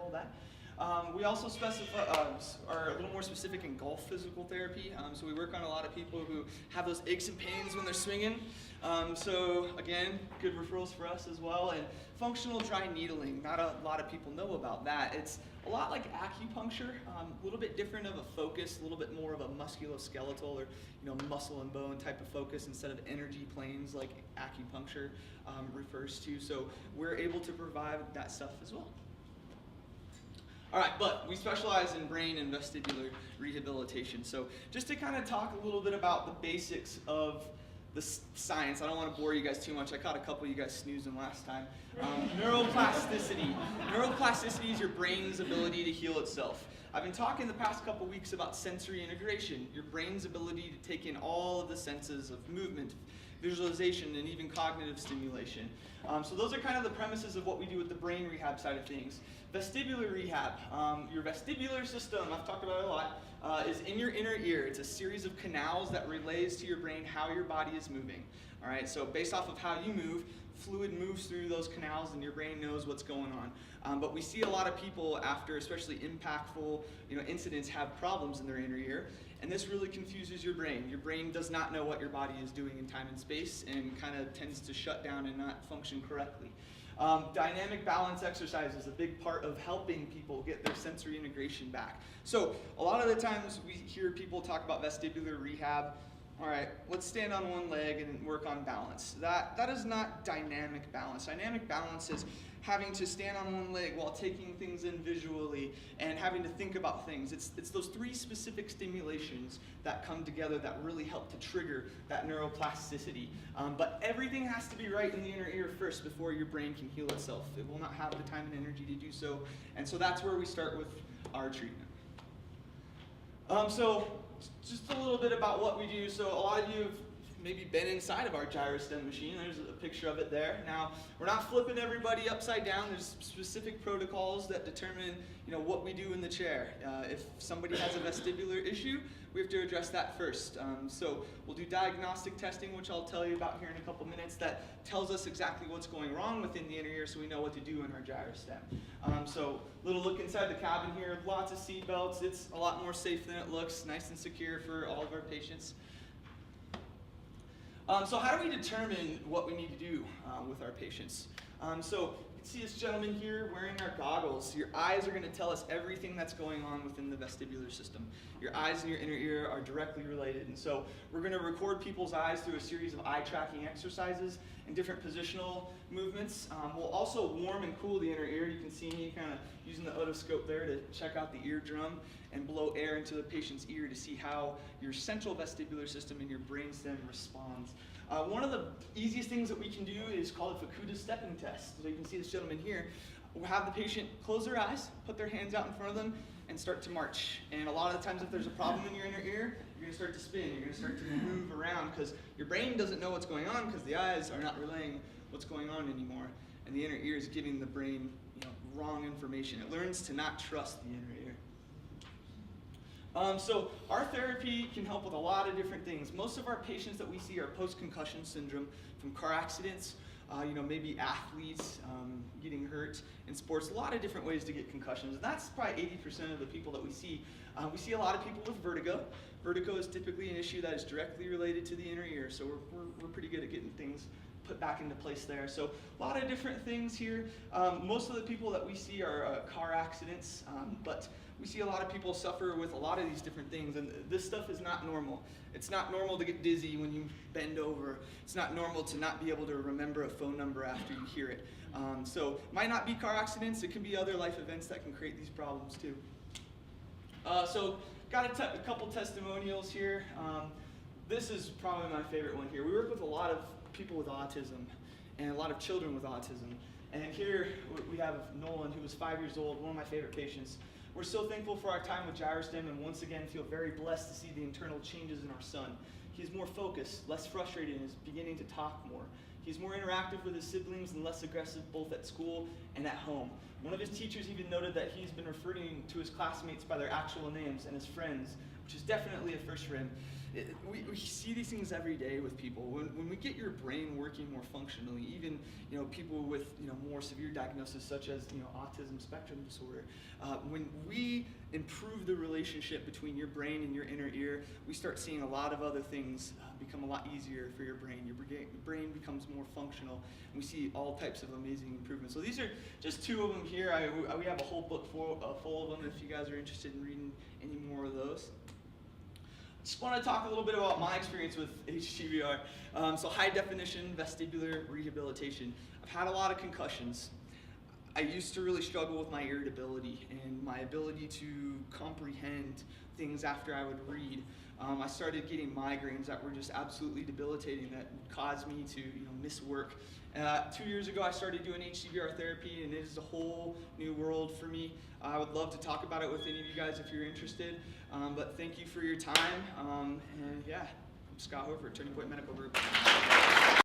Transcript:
all that. We also specify, are a little more specific in golf physical therapy. So we work on a lot of people who have those aches and pains when they're swinging. So again, good referrals for us as well. And functional dry needling, not a lot of people know about that. It's a lot like acupuncture, a little bit different of a focus, a little bit more of a musculoskeletal or muscle and bone type of focus instead of energy planes like acupuncture refers to. So we're able to provide that stuff as well. All right, but we specialize in brain and vestibular rehabilitation. So just to kind of talk a little bit about the basics of the science. I don't want to bore you guys too much. I caught a couple of you guys snoozing last time. Neuroplasticity. Neuroplasticity is your brain's ability to heal itself. I've been talking the past couple weeks about sensory integration, your brain's ability to take in all of the senses of movement, visualization, and even cognitive stimulation. So those are kind of the premises of what we do with the brain rehab side of things. Vestibular rehab, your vestibular system, I've talked about it a lot, is in your inner ear. It's a series of canals that relays to your brain how your body is moving. All right, so based off of how you move, fluid moves through those canals and your brain knows what's going on. But we see a lot of people after especially impactful incidents have problems in their inner ear, and this really confuses your brain. Your brain does not know what your body is doing in time and space and kind of tends to shut down and not function correctly. Dynamic balance exercise is a big part of helping people get their sensory integration back. So a lot of the times we hear people talk about vestibular rehab. All right, let's stand on one leg and work on balance. That is not dynamic balance. Dynamic balance is having to stand on one leg while taking things in visually and having to think about things. It's those three specific stimulations that come together that really help to trigger that neuroplasticity. But everything has to be right in the inner ear first before your brain can heal itself. It will not have the time and energy to do so. And so that's where we start with our treatment. So just a little bit about what we do. So a lot of you have maybe been inside of our gyrostem machine. There's a picture of it there. Now, we're not flipping everybody upside down. There's specific protocols that determine what we do in the chair. If somebody has a vestibular issue, we have to address that first. So we'll do diagnostic testing, which I'll tell you about here in a couple minutes, that tells us exactly what's going wrong within the inner ear so we know what to do in our gyrostem. So little look inside the cabin here, lots of seat belts. It's a lot more safe than it looks, nice and secure for all of our patients. So how do we determine what we need to do with our patients? So you can see this gentleman here wearing our goggles. Your eyes are going to tell us everything that's going on within the vestibular system. Your eyes and your inner ear are directly related. And so we're going to record people's eyes through a series of eye tracking exercises and different positional movements. We'll also warm and cool the inner ear. You can see me kind of using the otoscope there to check out the eardrum and blow air into the patient's ear to see how your central vestibular system and your brainstem responds. One of the easiest things that we can do is called a Fukuda stepping test. So you can see this gentleman here. We'll have the patient close their eyes, put their hands out in front of them, and start to march. And a lot of the times if there's a problem in your inner ear, you're going to start to spin. You're going to start to move around because your brain doesn't know what's going on because the eyes are not relaying what's going on anymore. And the inner ear is giving the brain wrong information. It learns to not trust the inner ear. So our therapy can help with a lot of different things. Most of our patients that we see are post-concussion syndrome from car accidents, maybe athletes getting hurt in sports, a lot of different ways to get concussions. And that's probably 80% of the people that we see. We see a lot of people with vertigo. Vertigo is typically an issue that is directly related to the inner ear, so we're pretty good at getting things put back into place there. So a lot of different things here. Most of the people that we see are car accidents, but we see a lot of people suffer with a lot of these different things, and this stuff is not normal. It's not normal to get dizzy when you bend over. It's not normal to not be able to remember a phone number after you hear it. So it might not be car accidents. It can be other life events that can create these problems too. So got a couple testimonials here. This is probably my favorite one here. We work with a lot of people with autism and a lot of children with autism. And here we have Nolan, who was 5 years old, one of my favorite patients. We're so thankful for our time with Gyrostem and once again feel very blessed to see the internal changes in our son. He's more focused, less frustrated, and is beginning to talk more. He's more interactive with his siblings and less aggressive both at school and at home. One of his teachers even noted that he's been referring to his classmates by their actual names and his friends, which is definitely a first for him. we see these things every day with people. When we get your brain working more functionally, even people with more severe diagnosis such as autism spectrum disorder, when we improve the relationship between your brain and your inner ear, we start seeing a lot of other things become a lot easier for your brain. Your brain becomes more functional, and we see all types of amazing improvements. So these are just two of them here. We have a whole book full of them if you guys are interested in reading any more of those. Just want to talk a little bit about my experience with HGVR. So high definition vestibular rehabilitation. I've had a lot of concussions. I used to really struggle with my irritability and my ability to comprehend things after I would read. I started getting migraines that were just absolutely debilitating, that caused me to miss work. 2 years ago I started doing HGVR therapy, and it is a whole new world for me. I would love to talk about it with any of you guys if you're interested, but thank you for your time, and yeah, I'm Scott Horford, Turning Point Medical Group.